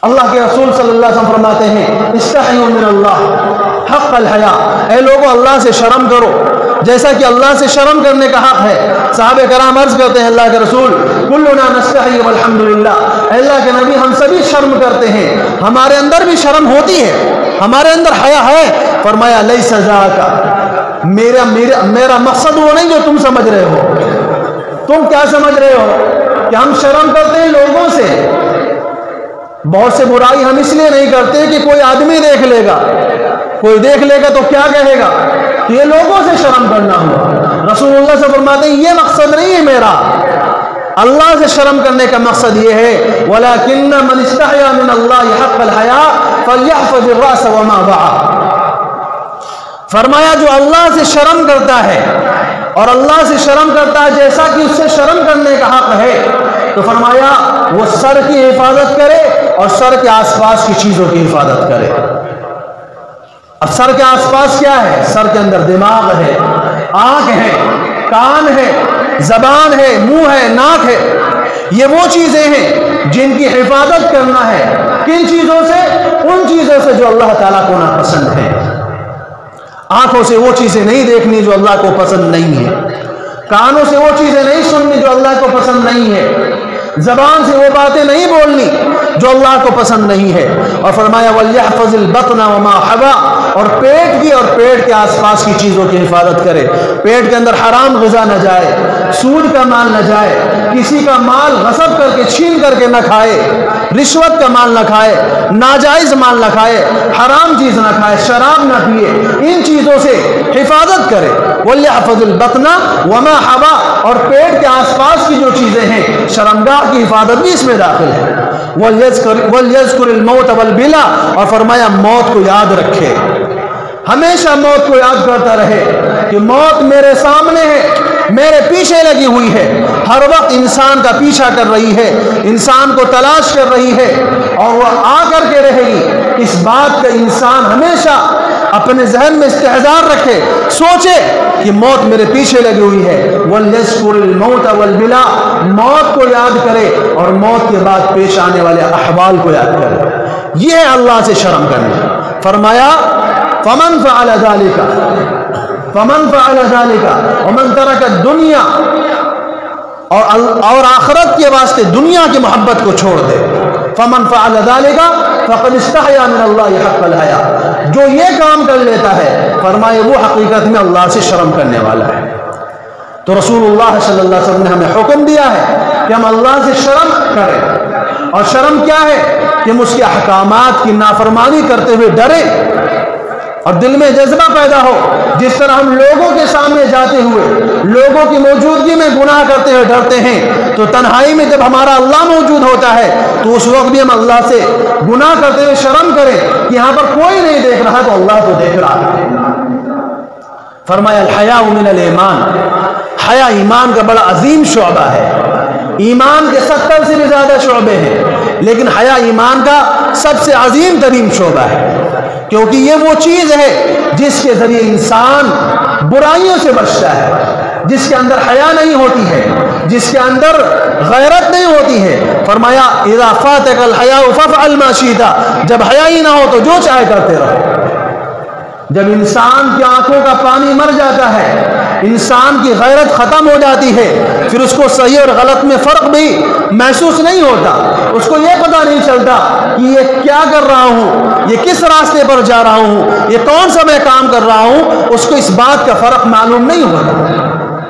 اللہ کے رسول صلی اللہ علیہ وسلم فرماتے ہیں استحیوا من اللہ حق الحیا، اے لوگوں اللہ سے شرم کرو جیسا کہ اللہ سے شرم کرنے کا حق ہے۔ صحابہ کرام عرض کرتے ہیں اللہ کے رسول کلنا نستحی والحمدللہ، اے اللہ کے نبی ہم سبھی شرم کرتے ہیں، ہمارے اندر بھی شرم ہوتی ہے، ہمارے اندر حیا ہے۔ فرمایا لیس ذاک، میرا مقصد وہ نہیں جو تم سمجھ رہے ہو۔ تم کیا سمجھ رہے ہو کہ ہم شرم کرتے ہیں لوگوں سے؟ بہت سے برائی ہم اس لیے نہیں کرتے کہ کوئی آدمی دیکھ لے گا، کوئی دیکھ لے گا تو کیا کہے گا کہ یہ لوگوں سے شرم کرنا ہو۔ رسول اللہ سے فرماتے ہیں یہ مقصد نہیں ہے میرا، اللہ سے شرم کرنے کا مقصد یہ ہے وَلَكِنَّ مَنِ اسْتَحْيَا مِنَ اللَّهِ حَقَّ الْحَيَاءِ فَلْيَحْفَظِ الرَّأْسَ وَمَا وَعَى۔ فرمایا جو اللہ سے شرم کرتا ہے اور اللہ سے شرم کرتا ہے جیسا کہ اس سے شرم کرنے کا حق ہے، تو فرمایا وہ سر کی حفاظت کرے اور سر کے آس پاس کی چیزوں کی حفاظت کرے۔ اب سر کے آس پاس کیا ہے؟ سر کے اندر دماغ ہے، آنکھ ہے، کان ہے، زبان ہے، منہ ہے، ناک ہے، یہ وہ چیزیں ہیں جن کی حفاظت کرنا ہے۔ کن چیزوں سے؟ ان چیزوں سے جو اللہ تعالیٰ کو ناپسند ہے۔ آنکھوں سے وہ چیزیں نہیں دیکھنی جو اللہ کو پسند نہیں ہے، کانوں سے وہ چیزیں نہیں سننی جو اللہ کو پسند نہیں ہے، زبان سے وہ باتیں نہیں بولنی جو اللہ کو پسند نہیں ہے۔ اور فرمایا وَلْيَحْفَظِ الْبَطْنَ وَمَا حَوَى، اور پیٹ کی اور پیٹ کے آس پاس کی چیزوں کی حفاظت کرے۔ پیٹ کے اندر حرام غذا نہ جائے، سود کا مال نہ جائے، کسی کا مال غصب کر کے چھین کر کے نہ کھائے، رشوت کا مال نہ کھائے، ناجائز مال نہ کھائے، حرام چیز نہ کھائے، شراب نہ پیے، ان چیزوں سے حفاظت کرے۔ وَلْيَحْفَظِ الْبَطْنَ وَمَا حَوَى، اور پیٹ کے آس پاس کی جو چیزیں ہیں شرمگاہ کی حفاظت بھی اس میں داخل ہے۔ وَلْيَذْكُرِ الْمَوْتَ وَالْبِلَى، اور فرمایا موت کو یاد رکھے، ہمیشہ موت کو یاد کرتا رہے کہ موت میرے سامنے ہے، میرے پیچھے لگی ہوئی ہے، ہر وقت انسان کا پیچھا کر رہی ہے، انسان کو تلاش کر رہی ہے اور وہ آ کر کے رہے گی۔ اس بات کا انسان ہمیشہ اپنے ذہن میں استحضار رکھے، سوچے کہ موت میرے پیچھے لگی ہوئی ہے۔ وَلْيَذْكُرِ الْمَوْتَ وَالْبِلَى، موت کو یاد کرے اور موت کے بعد پیش آنے والے احوال کو یاد کرے۔ یہ ہے اللہ سے شرم کرنا۔ فرمایا فَمَنْ فَعَلَ ذَلِكَ وَمَنْ تَرَكَ الدُّنْيَا، اور آخرت کے واسطے دنیا کی محبت کو چھوڑ دے۔ فَمَنْ فَعَلَ ذَلِكَ فَقَدْ اسْتَحْيَا مِنَ اللَّهِ حَقَّ الْحَيَاءِ، جو یہ کام کر لیتا ہے فرمائے وہ حقیقت میں اللہ سے شرم کرنے والا ہے۔ تو رسول اللہ صلی اللہ علیہ وسلم نے ہمیں حکم دیا ہے کہ ہم اللہ سے شرم کریں، اور شرم کیا ہے کہ ہم اس کے احکامات کی نافرمانی کرتے ہوئے ڈریں اور دل میں جذبہ پیدا ہو۔ جس طرح ہم لوگوں کے سامنے جاتے ہوئے لوگوں کی موجودگی میں گناہ کرتے ہوئے ڈرتے ہیں، تو تنہائی میں جب ہمارا اللہ موجود ہوتا ہے تو اس وقت بھی ہم اللہ سے گناہ کرتے ہوئے شرم کریں کہ یہاں پر کوئی نہیں دیکھ رہا تو اللہ تو دیکھ رہا ہے۔ فرمایا الحیاء من الایمان، حیا ایمان کا بڑا عظیم شعبہ ہے۔ ایمان کے 70 سے بھی زیادہ شعبے ہیں، لیکن حیا ایمان کا سب سے عظیم ترین شعبہ ہے، کیونکہ یہ وہ چیز ہے جس کے ذریعے انسان برائیوں سے بچتا ہے۔ جس کے اندر حیا نہیں ہوتی ہے، جس کے اندر غیرت نہیں ہوتی ہے، فرمایا اذا فاتک الحیاء فافعل ما شئت، جب حیا ہی نہ ہو تو جو چاہے کرتے رہو۔ جب انسان کی آنکھوں کا پانی مر جاتا ہے، انسان کی غیرت ختم ہو جاتی ہے، پھر اس کو صحیح اور غلط میں فرق بھی محسوس نہیں ہوتا، اس کو یہ پتہ نہیں چلتا کہ یہ کیا کر رہا ہوں، یہ کس راستے پر جا رہا ہوں، یہ کون سا میں کام کر رہا ہوں، اس کو اس بات کا فرق معلوم نہیں ہوتا۔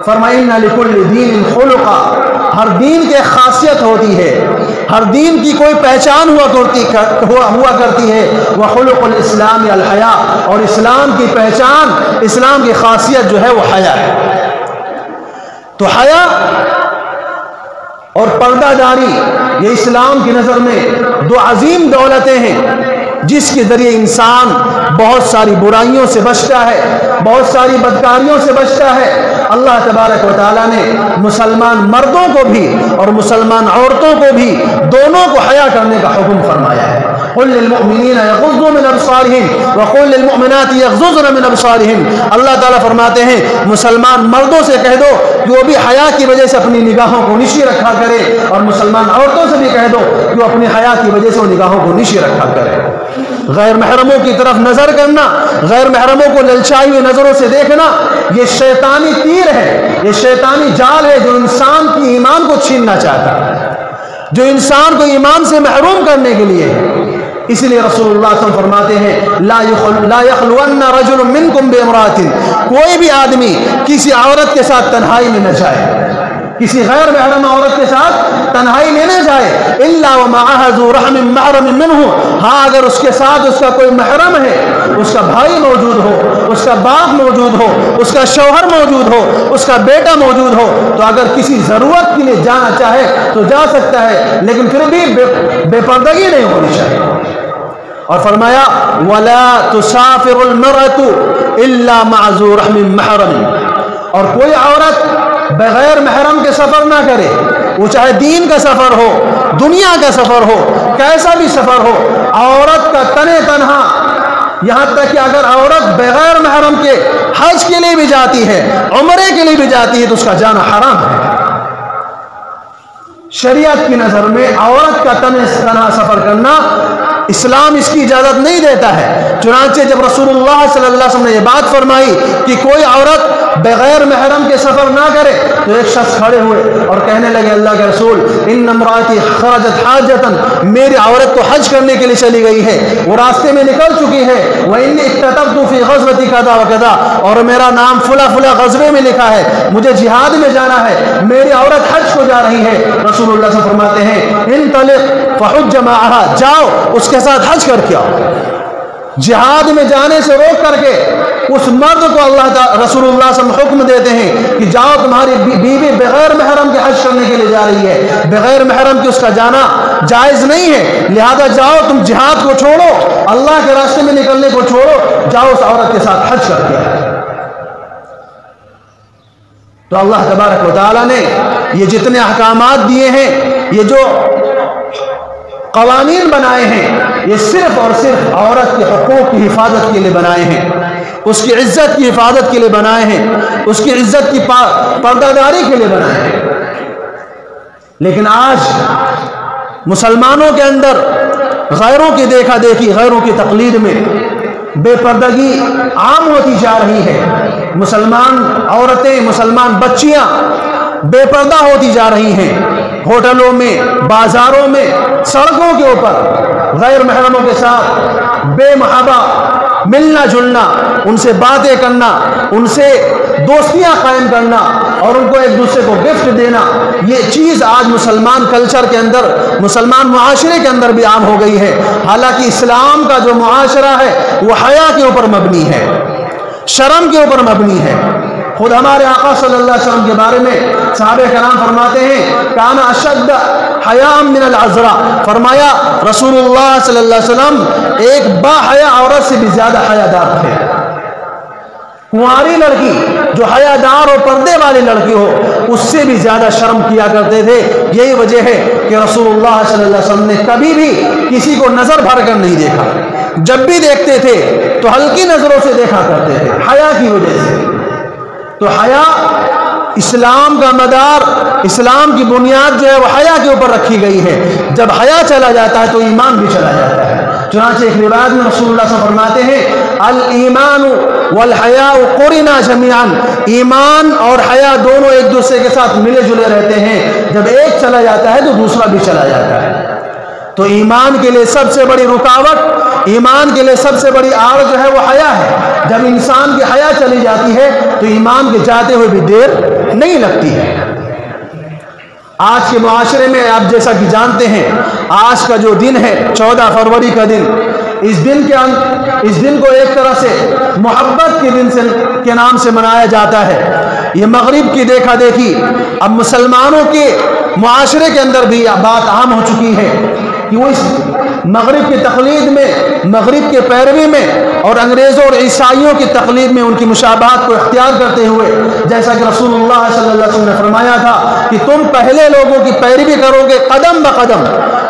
فرمایا ان لکل دین خلقا، ہر دین کی خاصیت ہوتی ہے، ہر دین کی کوئی پہچان ہوا کرتی ہے۔ وخلق الاسلام الحیا، اور اسلام کی پہچان، اسلام کی خاصیت جو ہے وہ حیا ہے۔ تو حیا اور پردہ داری یہ اسلام کی نظر میں دو عظیم دولتیں ہیں جس کے ذریعے انسان بہت ساری برائیوں سے بچتا ہے، بہت ساری بدکاریوں سے بچتا ہے۔ اللہ تبارک و تعالیٰ نے مسلمان مردوں کو بھی اور مسلمان عورتوں کو بھی دونوں کو حیا کرنے کا حکم فرمایا ہے۔ قل للمؤمنین یغضوا من ابصارہم وقل للمؤمنات یغضضن من ابصارہن، اللہ تعالیٰ فرماتے ہیں مسلمان مردوں سے کہہ دو کہ وہ بھی حیا کی وجہ سے اپنی نگاہوں کو نیچے رکھا کرے، اور مسلمان عورتوں سے بھی کہہ دو کہ وہ اپنی حیا کی وجہ سے وہ نگاہوں کو نیچے رکھا کرے۔ غیر محرموں کی طرف نظر کرنا، غیر محرموں کو للچائی ہوئی نظروں سے دیکھنا، یہ شیطانی تیر ہے، یہ شیطانی جال ہے جو انسان کی ایمان کو چھیننا چاہتا ہے، جو انسان کو ایمان سے محروم کرنے کے لیے ہے۔ اس لیے رسول اللہ صلی اللہ علیہ وسلم فرماتے ہیں لا یخلون رجل منکم بامرأۃ، کوئی بھی آدمی کسی عورت کے ساتھ تنہائی میں نہ جائے، کسی غیر محرم عورت کے ساتھ تنہائی میں نہ جائے، الا ومعها ذو رحم محرم منہ، ہاں اگر اس کے ساتھ اس کا کوئی محرم ہے، اس کا بھائی موجود ہو، اس کا باپ موجود ہو، اس کا شوہر موجود ہو، اس کا بیٹا موجود ہو، تو اگر کسی ضرورت کے لیے جانا چاہے تو جا سکتا ہے، لیکن پھر بھی بے پردگی نہیں ہونی چاہیے۔ اور فرمایا ولا تسافر المرأة الا مع ذو رحم محرم، اور کوئی عورت بغیر محرم کے سفر نہ کرے، وہ چاہے دین کا سفر ہو، دنیا کا سفر ہو، کیسا بھی سفر ہو، عورت کا تنے تنہا، یہاں تک کہ اگر عورت بغیر محرم کے حج کے لیے بھی جاتی ہے، عمرے کے لیے بھی جاتی ہے، تو اس کا جانا حرام ہے۔ شریعت کی نظر میں عورت کا تنہا سفر کرنا اسلام اس کی اجازت نہیں دیتا ہے۔ چنانچہ جب رسول اللہ صلی اللہ علیہ وسلم نے یہ بات فرمائی کہ کوئی عورت بغیر محرم کے سفر نہ کرے، تو ایک شخص کھڑے ہوئے اور کہنے لگے اللہ کے رسول ان امراتی خرجت حاجتن، میری عورت تو حج کرنے کے لیے چلی گئی ہے، وہ راستے میں نکل چکی ہے، وانی اکتتبت فی غزوۃ کذا وکذا، اور میرا نام فلاں فلاں غزوے میں لکھا ہے، مجھے جہاد میں جانا ہے، میری عورت حج کو جا رہی ہے۔ رسول اللہ صلی اللہ علیہ وسلم فرماتے ہیں انطلق فحج معها، جاؤ اس کے ساتھ حج کر کے آؤ۔ جہاد میں جانے سے روک کر کے اس مرد کو اللہ تعالی رسول اللہ صلی اللہ علیہ وسلم حکم دیتے ہیں کہ جاؤ، تمہاری بیوی بغیر محرم کے حج کرنے کے لیے جا رہی ہے، بغیر محرم کے اس کا جانا جائز نہیں ہے، لہذا جاؤ، تم جہاد کو چھوڑو، اللہ کے راستے میں نکلنے کو چھوڑو، جاؤ اس عورت کے ساتھ حج کر کے آؤ۔ تو اللہ تبارک و تعالیٰ نے یہ جتنے احکامات دیے ہیں، یہ جو قوانین بنائے ہیں، یہ صرف اور صرف عورت کے حقوق کی حفاظت کے لیے بنائے ہیں، اس کی عزت کی حفاظت کے لیے بنائے ہیں، اس کی عزت کی پردہ داری کے لیے بنائے ہیں۔ لیکن آج مسلمانوں کے اندر غیروں کی دیکھا دیکھی، غیروں کی تقلید میں بے پردگی عام ہوتی جا رہی ہے۔ مسلمان عورتیں، مسلمان بچیاں بے پردہ ہوتی جا رہی ہیں، ہوٹلوں میں، بازاروں میں، سڑکوں کے اوپر غیر محرموں کے ساتھ بے محابہ ملنا جلنا، ان سے باتیں کرنا، ان سے دوستیاں قائم کرنا اور ان کو ایک دوسرے کو گفٹ دینا، یہ چیز آج مسلمان کلچر کے اندر، مسلمان معاشرے کے اندر بھی عام ہو گئی ہے۔ حالانکہ اسلام کا جو معاشرہ ہے وہ حیا کے اوپر مبنی ہے، شرم کے اوپر مبنی ہے۔ خود ہمارے آقا صلی اللہ علیہ وسلم کے بارے میں صحابہ کرام فرماتے ہیں کان اشد حیاء من العذراء، فرمایا رسول اللہ صلی اللہ علیہ وسلم ایک با حیا عورت سے بھی زیادہ حیادار تھے۔ کنواری لڑکی جو حیادار اور پردے والی لڑکی ہو، اس سے بھی زیادہ شرم کیا کرتے تھے۔ یہی وجہ ہے کہ رسول اللہ صلی اللہ علیہ وسلم نے کبھی بھی کسی کو نظر بھر کر نہیں دیکھا، جب بھی دیکھتے تھے تو ہلکی نظروں سے دیکھا کرتے تھے، حیا کی وجہ سے۔ تو حیا اسلام کا مدار، اسلام کی بنیاد جو ہے وہ حیا کے اوپر رکھی گئی ہے۔ جب حیا چلا جاتا ہے تو ایمان بھی چلا جاتا ہے۔ چنانچہ ایک روایت میں رسول اللہ صلی اللہ علیہ وسلم فرماتے ہیں الایمان والحیاء قرنا جميعا، ایمان اور حیا دونوں ایک دوسرے کے ساتھ ملے جلے رہتے ہیں، جب ایک چلا جاتا ہے تو دوسرا بھی چلا جاتا ہے۔ تو ایمان کے لیے سب سے بڑی رکاوٹ، ایمان کے لیے سب سے بڑی آڑ جو ہے وہ حیا ہے۔ جب انسان کی حیا چلی جاتی ہے تو ایمان کے جاتے ہوئے بھی دیر نہیں لگتی ہے۔ آج کے معاشرے میں آپ جیسا کہ جانتے ہیں، آج کا جو دن ہے 14 فروری کا دن، اس دن کو ایک طرح سے محبت کے دن کے نام سے منایا جاتا ہے۔ یہ مغرب کی دیکھا دیکھی اب مسلمانوں کے معاشرے کے اندر بھی بات عام ہو چکی ہے کہ وہ اس مغرب کی تقلید میں، مغرب کے پیروی میں اور انگریزوں اور عیسائیوں کی تقلید میں ان کی مشابہت کو اختیار کرتے ہوئے، جیسا کہ رسول اللہ صلی اللہ علیہ وسلم نے فرمایا تھا کہ تم پہلے لوگوں کی پیروی کرو گے قدم بقدم،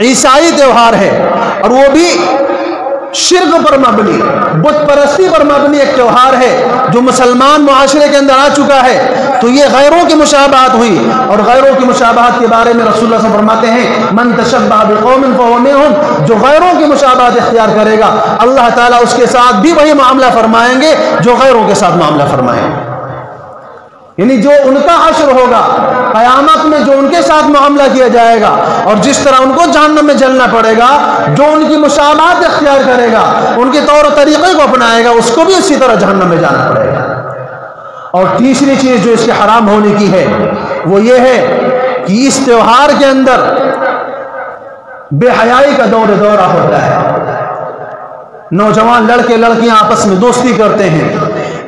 عیسائی تہوار ہے اور وہ بھی شرک پر مبنی، بت پرستی پر مبنی ایک تہوار ہے جو مسلمان معاشرے کے اندر آ چکا ہے، تو یہ غیروں کی مشابہت ہوئی، اور غیروں کی مشابہت کے بارے میں رسول اللہ صلی اللہ علیہ وسلم فرماتے ہیں من تشبہ بقوم فہو منہم، جو غیروں کی مشابہت اختیار کرے گا اللہ تعالیٰ اس کے ساتھ بھی وہی معاملہ فرمائیں گے جو غیروں کے ساتھ معاملہ فرمائیں گے، یعنی جو ان کا حشر ہوگا قیامت میں جو ان کے ساتھ معاملہ کیا جائے گا اور جس طرح ان کو جہنم میں جلنا پڑے گا، جو ان کی مشابہت اختیار کرے گا، ان کے طور و طریقے کو اپنائے گا، اس کو بھی اسی طرح جہنم میں جانا پڑے گا۔ اور تیسری چیز جو اس کے حرام ہونے کی ہے وہ یہ ہے کہ اس تہوار کے اندر بے حیائی کا دورہ ہوتا ہے، نوجوان لڑکے لڑکیاں آپس میں دوستی کرتے ہیں،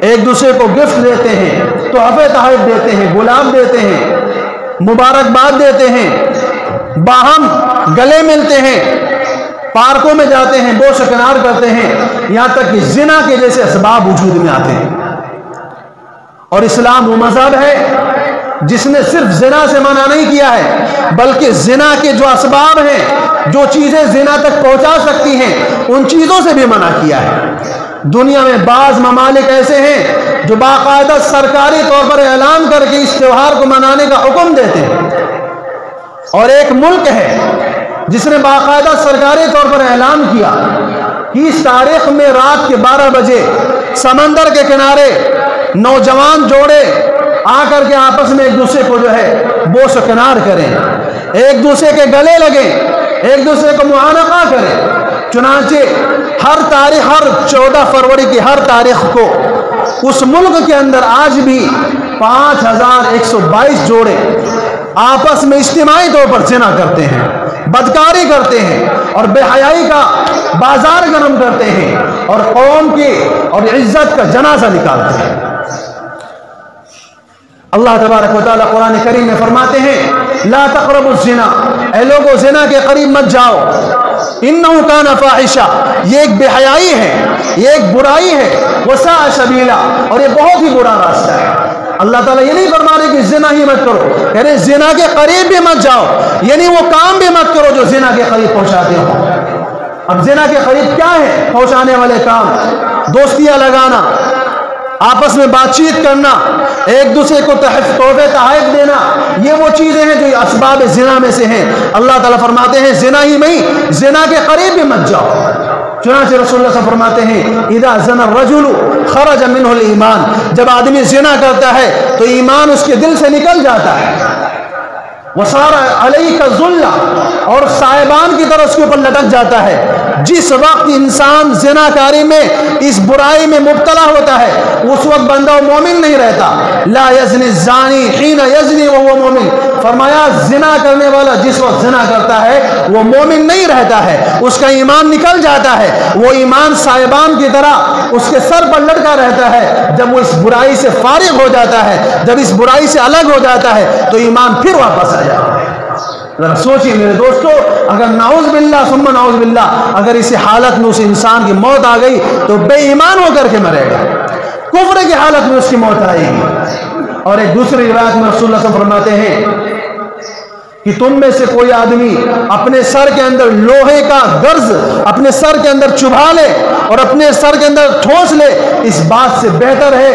ایک دوسرے کو گفٹ دیتے ہیں، تحفے تحائف دیتے ہیں، گلاب دیتے ہیں، مبارکباد دیتے ہیں، باہم گلے ملتے ہیں، پارکوں میں جاتے ہیں، بوس و کنار کرتے ہیں، یہاں تک کہ زنا کے جیسے اسباب وجود میں آتے ہیں۔ اور اسلام وہ مذہب ہے جس نے صرف زنا سے منع نہیں کیا ہے بلکہ زنا کے جو اسباب ہیں، جو چیزیں زنا تک پہنچا سکتی ہیں، ان چیزوں سے بھی منع کیا ہے۔ دنیا میں بعض ممالک ایسے ہیں جو باقاعدہ سرکاری طور پر اعلان کر کے اس تہوار کو منانے کا حکم دیتے ہیں، اور ایک ملک ہے جس نے باقاعدہ سرکاری طور پر اعلان کیا کہ اس تاریخ میں رات کے 12 بجے سمندر کے کنارے نوجوان جوڑے آ کر کے آپس میں ایک دوسرے کو جو ہے بوس و کنار کریں، ایک دوسرے کے گلے لگیں، ایک دوسرے کو معانقہ کریں۔ چنانچہ ہر 14 فروری کی ہر تاریخ کو اس ملک کے اندر آج بھی 5122 جوڑے آپس میں اجتماعی طور پر زنا کرتے ہیں، بدکاری کرتے ہیں اور بے حیائی کا بازار گرم کرتے ہیں اور قوم کی اور عزت کا جنازہ نکالتے ہیں۔ اللہ تبارک و تعالیٰ قرآن کریم میں فرماتے ہیں لا تقربوا الزنا، اے لوگو زنا کے قریب مت جاؤ، انہ کان فاحشہ، یہ ایک بے حیائی ہے، یہ ایک برائی ہے، وساء سبیلا، اور یہ بہت ہی برا راستہ ہے۔ اللہ تعالیٰ یہ نہیں فرما رہے کہ زنا ہی مت کرو، کہہ رہے زنا کے قریب بھی مت جاؤ، یعنی وہ کام بھی مت کرو جو زنا کے قریب پہنچاتے ہو۔ اب زنا کے قریب کیا ہے پہنچانے والے کام؟ دوستیاں لگانا، آپس میں بات چیت کرنا، ایک دوسرے کو تحفے تحائف دینا، یہ وہ چیزیں ہیں جو اسباب زنا میں سے ہیں۔ اللہ تعالیٰ فرماتے ہیں زنا ہی نہیں، زنا کے قریب بھی مت جاؤ۔ چنانچہ رسول اللہ صلی اللہ علیہ وسلم فرماتے ہیں اذا زنا الرجل خرج منه الایمان، جب آدمی زنا کرتا ہے تو ایمان اس کے دل سے نکل جاتا ہے۔ وصار علیہ الذلہ، اور صاحبان کی طرح اس کے اوپر لٹک جاتا ہے۔ جس وقت انسان زنا کاری میں اس برائی میں مبتلا ہوتا ہے اس وقت بندہ مومن نہیں رہتا۔ لا یزنی الزانی حین یزنی وهو مومن، فرمایا زنا کرنے والا جس وقت زنا کرتا ہے وہ مومن نہیں رہتا ہے، اس کا ایمان نکل جاتا ہے، وہ ایمان صاحبان کی طرح اس کے سر پر لٹکا رہتا ہے۔ جب وہ اس برائی سے فارغ ہو جاتا ہے، جب اس برائی سے الگ ہو جاتا ہے تو ایمان پھر واپس آ جاتا ہے۔ ذرا سوچئے میرے دوستو، اگر نعوذ باللہ ثم نعوذ باللہ اگر اسی حالت میں اس انسان کی موت آ گئی تو بے ایمان ہو کر کے مرے گا، کفر کی حالت میں اس کی موت آئے گی۔ اور ایک دوسری روایت میں رسول اللہ صلی اللہ علیہ وسلم فرماتے ہیں کہ تم میں سے کوئی آدمی اپنے سر کے اندر لوہے کا گرز اپنے سر کے اندر چبھا لے اور اپنے سر کے اندر ٹھوس لے، اس بات سے بہتر ہے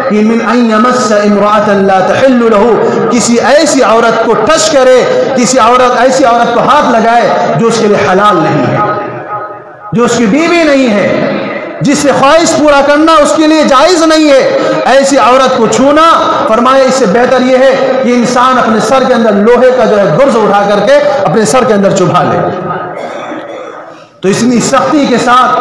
کہ من ان یمس امرأة لا تحل له، کسی ایسی عورت کو ٹچ کرے، کسی ایسی عورت کو ہاتھ لگائے جو اس کے لیے حلال نہیں ہے، جو اس کی بیوی نہیں ہے، جس سے خواہش پورا کرنا اس کے لیے جائز نہیں ہے، ایسی عورت کو چھونا، فرمایا اس سے بہتر یہ ہے کہ انسان اپنے سر کے اندر لوہے کا جو ہے گرز اٹھا کر کے اپنے سر کے اندر چبھا لے۔ تو اتنی سختی کے ساتھ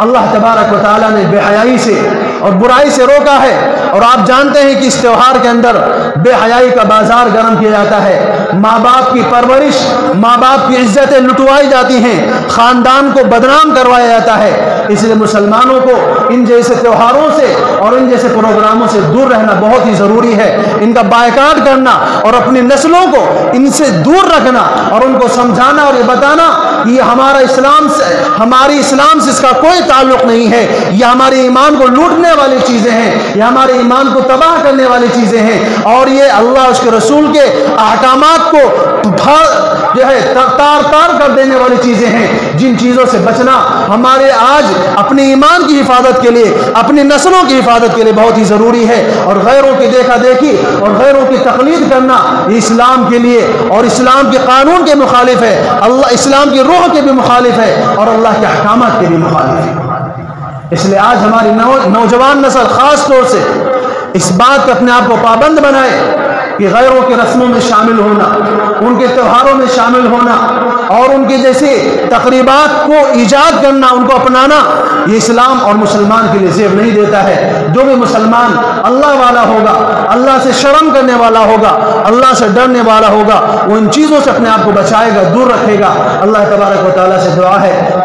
اللہ تبارک و تعالیٰ نے بے حیائی سے اور برائی سے روکا ہے، اور آپ جانتے ہیں کہ اس تہوار کے اندر بے حیائی کا بازار گرم کیا جاتا ہے، ماں باپ کی پرورش، ماں باپ کی عزتیں لٹوائی جاتی ہیں، خاندان کو بدنام کروایا جاتا ہے۔ اس لیے مسلمانوں کو ان جیسے تہواروں سے اور ان جیسے پروگراموں سے دور رہنا بہت ہی ضروری ہے، ان کا بائیکاٹ کرنا اور اپنی نسلوں کو ان سے دور رکھنا اور ان کو سمجھانا اور یہ بتانا کہ یہ ہماری اسلام سے اس کا کوئی تعلق نہیں ہے، یہ ہمارے ایمان کو لوٹنے والی چیزیں ہیں، یہ ہمارے ایمان کو تباہ کرنے والی چیزیں ہیں، اور یہ اللہ اس کے رسول کے احکامات کو جو ہے تار تار کر دینے والی چیزیں ہیں، جن چیزوں سے بچنا ہمارے آج اپنے ایمان کی حفاظت کے لیے، اپنی نسلوں کی حفاظت کے لیے بہت ہی ضروری ہے۔ اور غیروں کی دیکھا دیکھی اور غیروں کی تقلید کرنا اسلام کے لیے اور اسلام کے قانون کے مخالف ہے، اللہ اسلام کی روح کے بھی مخالف ہے اور اللہ کے احکامات کے بھی مخالف ہے۔ اس لیے آج ہماری نوجوان نسل خاص طور سے اس بات کا اپنے آپ کو پابند بنائے کہ غیروں کے رسموں میں شامل ہونا، ان کے تہواروں میں شامل ہونا اور ان کے جیسے تقریبات کو ایجاد کرنا، ان کو اپنانا، یہ اسلام اور مسلمان کے لیے زیب نہیں دیتا ہے۔ جو بھی مسلمان اللہ والا ہوگا، اللہ سے شرم کرنے والا ہوگا، اللہ سے ڈرنے والا ہوگا، وہ ان چیزوں سے اپنے آپ کو بچائے گا، دور رکھے گا۔ اللہ تبارک و تعالیٰ سے دعا ہے